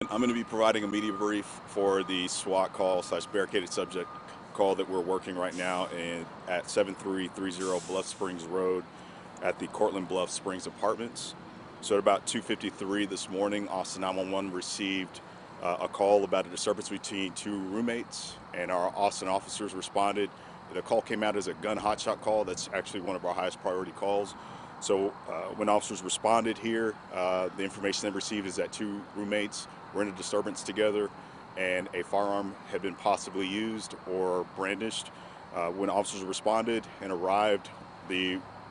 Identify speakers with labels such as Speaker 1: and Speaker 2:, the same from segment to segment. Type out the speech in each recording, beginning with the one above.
Speaker 1: I'm going to be providing a media brief for the SWAT call slash barricaded subject call that we're working right now at 7330 Bluff Springs Road at the Cortland Bluff Springs Apartments. So at about 2:53 this morning, Austin 911 received a call about a disturbance between two roommates, and our Austin officers responded. The call came out as a gun hotshot call. That's actually one of our highest priority calls. So when officers responded here, the information they received is that two roommates were in a disturbance together and a firearm had been possibly used or brandished. When officers responded and arrived,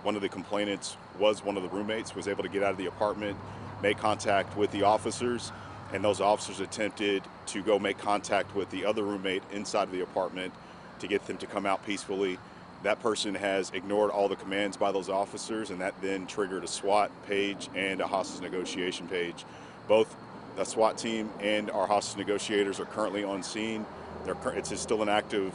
Speaker 1: one of the complainants was one of the roommates, was able to get out of the apartment, make contact with the officers, and those officers attempted to go make contact with the other roommate inside of the apartment to get them to come out peacefully. That person has ignored all the commands by those officers, and that then triggered a SWAT page and a hostage negotiation page. Both the SWAT team and our hostage negotiators are currently on scene. It's still an active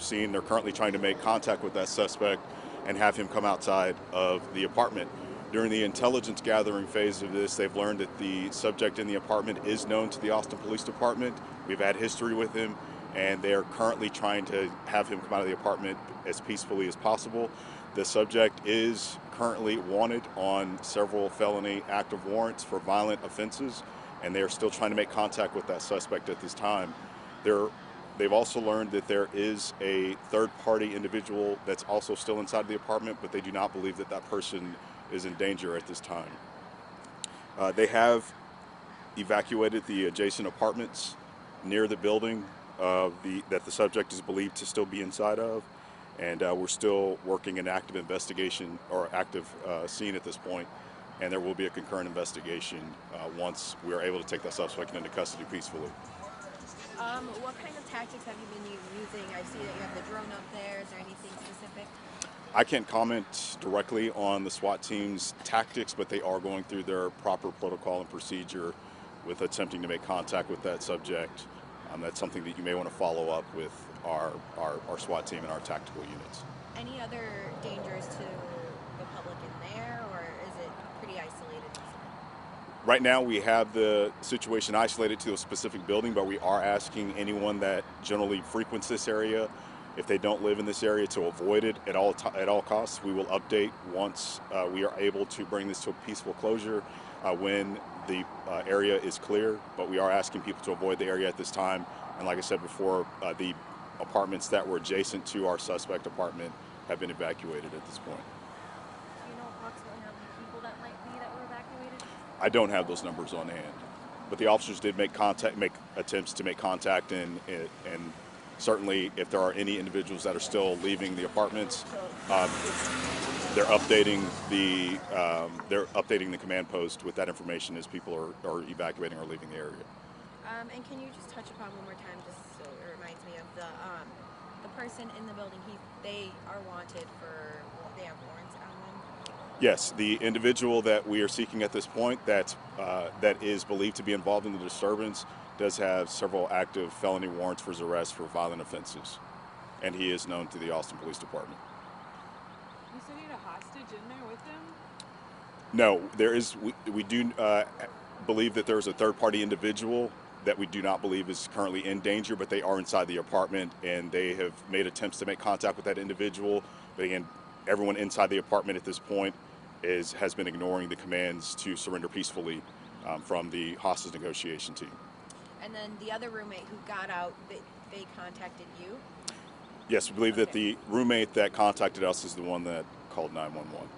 Speaker 1: scene. They're currently trying to make contact with that suspect and have him come outside of the apartment. During the intelligence gathering phase of this, they've learned that the subject in the apartment is known to the Austin Police Department. We've had history with him, and they are currently trying to have him come out of the apartment as peacefully as possible. The subject is currently wanted on several felony active warrants for violent offenses, and they are still trying to make contact with that suspect at this time. They've also learned that there is a third-party individual that's also still inside the apartment, but they do not believe that that person is in danger at this time. They have evacuated the adjacent apartments near the building that the subject is believed to still be inside of, and we're still working an active investigation or active scene at this point, and there will be a concurrent investigation once we are able to take that suspect into custody peacefully.
Speaker 2: What kind of tactics have you been using? I see that you have the drone up there. Is there anything specific?
Speaker 1: I can't comment directly on the SWAT team's tactics, but they are going through their proper protocol and procedure with attempting to make contact with that subject. That's something that you may want to follow up with our SWAT team and our tactical units.
Speaker 2: Any other dangers to the public in there, or is it pretty isolated?
Speaker 1: Right now we have the situation isolated to a specific building, but we are asking anyone that generally frequents this area, if they don't live in this area, to avoid it at all costs. We will update once we are able to bring this to a peaceful closure when the area is clear, but we are asking people to avoid the area at this time. And like I said before, the apartments that were adjacent to our suspect apartment have been evacuated at this point.
Speaker 2: Do you know approximately how many people that might be that were evacuated?
Speaker 1: I don't have those numbers on hand, but the officers did make attempts to make contact, and certainly if there are any individuals that are still leaving the apartments, they're updating the command post with that information as people are evacuating or leaving the area.
Speaker 2: And can you just touch upon one more time, just so it reminds me of the person in the building? They are wanted for, they have warrants on them?
Speaker 1: Yes, the individual that we are seeking at this point that is believed to be involved in the disturbance does have several active felony warrants for his arrest for violent offenses, and he is known to the Austin Police Department.
Speaker 3: You said you had a hostage in there with him?
Speaker 1: No, there is. We do believe that there is a third-party individual that we do not believe is currently in danger, but they are inside the apartment, and they have made attempts to make contact with that individual. But again, everyone inside the apartment at this point has been ignoring the commands to surrender peacefully from the hostage negotiation team.
Speaker 2: And then the other roommate who got out, they contacted you?
Speaker 1: Yes, we believe that the roommate that contacted us is the one that called 911.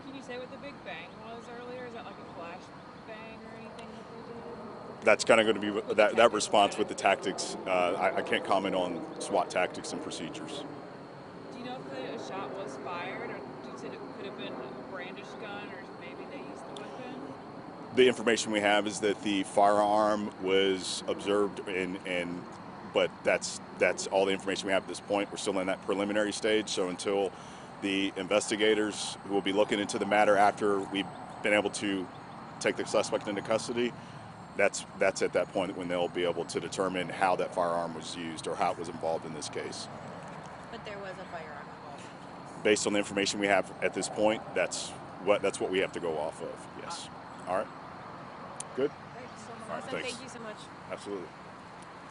Speaker 3: Can you say what the big bang was earlier? Is that like a flash bang or anything that they did?
Speaker 1: That's kind of going to be that response with the tactics. I can't comment on SWAT tactics and procedures.
Speaker 3: Do you know if a shot was fired, or do you say it could have been a brandished gun, or maybe they used the weapon?
Speaker 1: The information we have is that the firearm was observed, but that's all the information we have at this point. We're still in that preliminary stage, so until the investigators who will be looking into the matter after we've been able to take the suspect into custody, that's at that point when they'll be able to determine how that firearm was used or how it was involved in this case.
Speaker 2: But there was a firearm involved?
Speaker 1: Based on the information we have at this point, that's what we have to go off of, yes. All right. Good.
Speaker 2: Thanks.
Speaker 1: All right,
Speaker 2: Awesome.
Speaker 1: thanks.
Speaker 2: Thank you so much.
Speaker 1: Absolutely.